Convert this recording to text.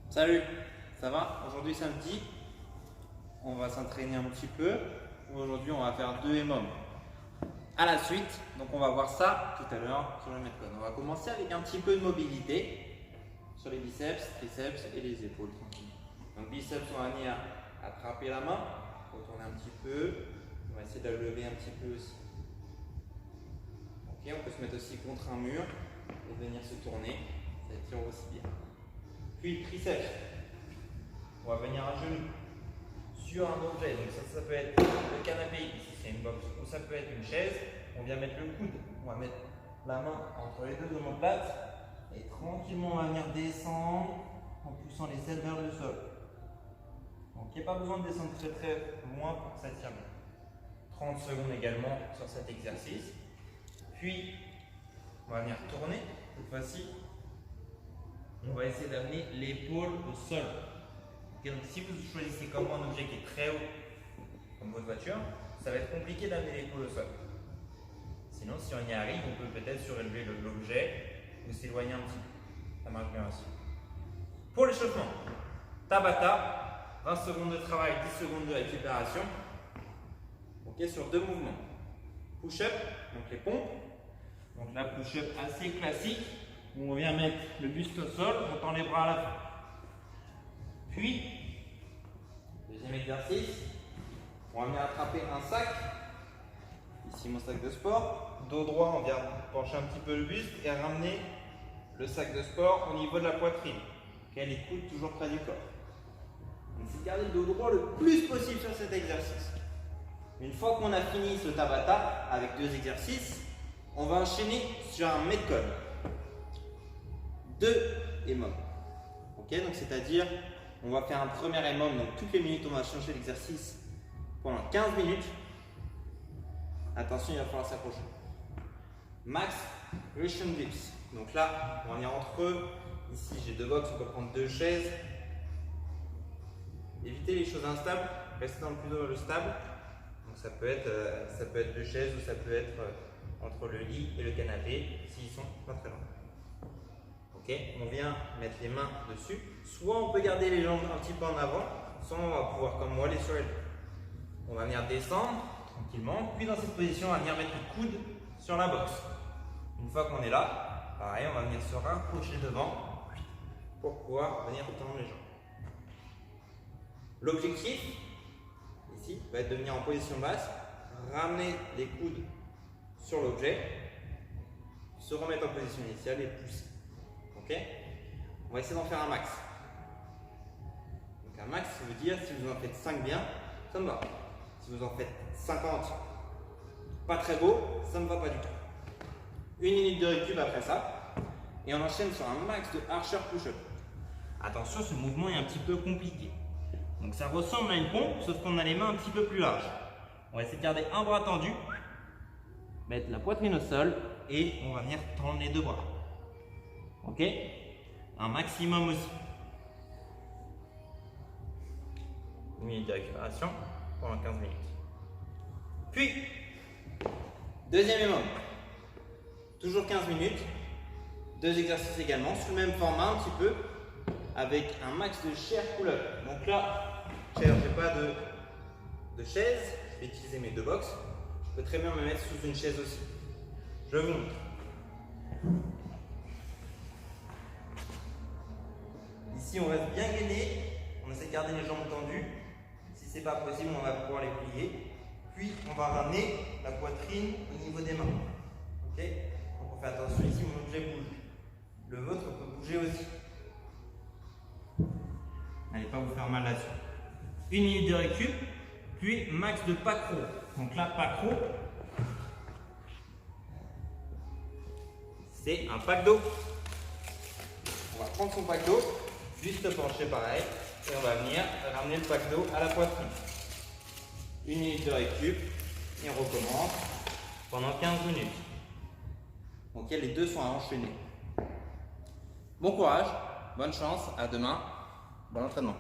Salut, ça va? Aujourd'hui samedi, on va s'entraîner un petit peu. Aujourd'hui, on va faire 2 EMOM. À la suite, donc on va voir ça tout à l'heure sur le Metcon. On va commencer avec un petit peu de mobilité sur les biceps, triceps et les épaules. Donc biceps, on va venir attraper la main, retourner un petit peu. On va essayer de la lever un petit peu aussi. Ok, on peut se mettre aussi contre un mur et venir se tourner. Ça tire aussi bien. Puis triceps, on va venir à genoux sur un objet. Donc ça peut être le canapé, ici c'est une box, ou ça peut être une chaise. On vient mettre le coude, on va mettre la main entre les deux omoplates et tranquillement on va venir descendre en poussant les selles vers le sol. Donc il n'y a pas besoin de descendre très loin pour que ça tire bien. 30 secondes également sur cet exercice. Puis on va venir tourner cette fois-ci. On va essayer d'amener l'épaule au sol. Okay, donc si vous choisissez comme un objet qui est très haut, comme votre voiture, ça va être compliqué d'amener l'épaule au sol. Sinon, si on y arrive, on peut peut-être surélever l'objet ou s'éloigner un petit peu. Ça marche bien aussi. Pour l'échauffement, Tabata, 20 secondes de travail, 10 secondes de récupération. Okay, sur 2 mouvements. Push-up, donc les pompes. Donc la push-up assez classique. On vient mettre le buste au sol, on tend les bras à la fin. Puis, deuxième exercice, on va venir attraper un sac. Ici mon sac de sport. Dos droit, on vient pencher un petit peu le buste et ramener le sac de sport au niveau de la poitrine. Okay, les coudes toujours près du corps. On essaie de garder le dos droit le plus possible sur cet exercice. Une fois qu'on a fini ce Tabata avec 2 exercices, on va enchaîner sur un Metcon. 2 EMOM. Ok, donc c'est-à-dire, on va faire un premier EMOM, donc toutes les minutes, on va changer l'exercice pendant 15 minutes. Attention, il va falloir s'approcher. Max Russian Dips. Donc là, on va venir entre eux. Ici, j'ai 2 box, on peut prendre 2 chaises. Évitez les choses instables, restez dans le plus stable. Donc ça peut être 2 chaises ou ça peut être entre le lit et le canapé, s'ils sont pas très loin. Okay, on vient mettre les mains dessus. Soit on peut garder les jambes un petit peu en avant, soit on va pouvoir, comme moi, les surélever. On va venir descendre tranquillement. Puis dans cette position, on va venir mettre le coude sur la boxe. Une fois qu'on est là, pareil, on va venir se rapprocher devant pour pouvoir venir tendre les jambes. L'objectif, ici, va être de venir en position basse, ramener les coudes sur l'objet, se remettre en position initiale et pousser. Okay, on va essayer d'en faire un max. Donc un max, ça veut dire si vous en faites 5 bien, ça me va. Si vous en faites 50, pas très beau, ça ne me va pas du tout. 1 minute de récup après ça. Et on enchaîne sur un max de archer push-up. Attention, ce mouvement est un petit peu compliqué. Donc ça ressemble à une pompe, sauf qu'on a les mains un petit peu plus larges. On va essayer de garder un bras tendu, mettre la poitrine au sol et on va venir tendre les 2 bras. Ok, un maximum aussi. 1 minute de récupération pendant 15 minutes. Puis, deuxième EMOM. Toujours 15 minutes. 2 exercices également, sur le même format un petit peu, avec un max de chair pull-up. Donc là, j'ai pas de chaise, je vais utiliser mes 2 box. Je peux très bien me mettre sous une chaise aussi. Je vous montre. Ici, on reste bien gainé, on essaie de garder les jambes tendues. Si ce n'est pas possible, on va pouvoir les plier. Puis, on va ramener la poitrine au niveau des mains. Okay, donc, on fait attention ici, mon objet bouge. Le vôtre peut bouger aussi. N'allez pas vous faire mal là-dessus. 1 minute de récup, puis max de pacro. Donc là, pacro, c'est un pack d'eau. On va prendre son pack d'eau. Juste pencher pareil et on va venir ramener le pack d'eau à la poitrine. 1 minute de récup et on recommence pendant 15 minutes. Ok, les 2 sont à enchaîner. Bon courage, bonne chance, à demain, bon entraînement.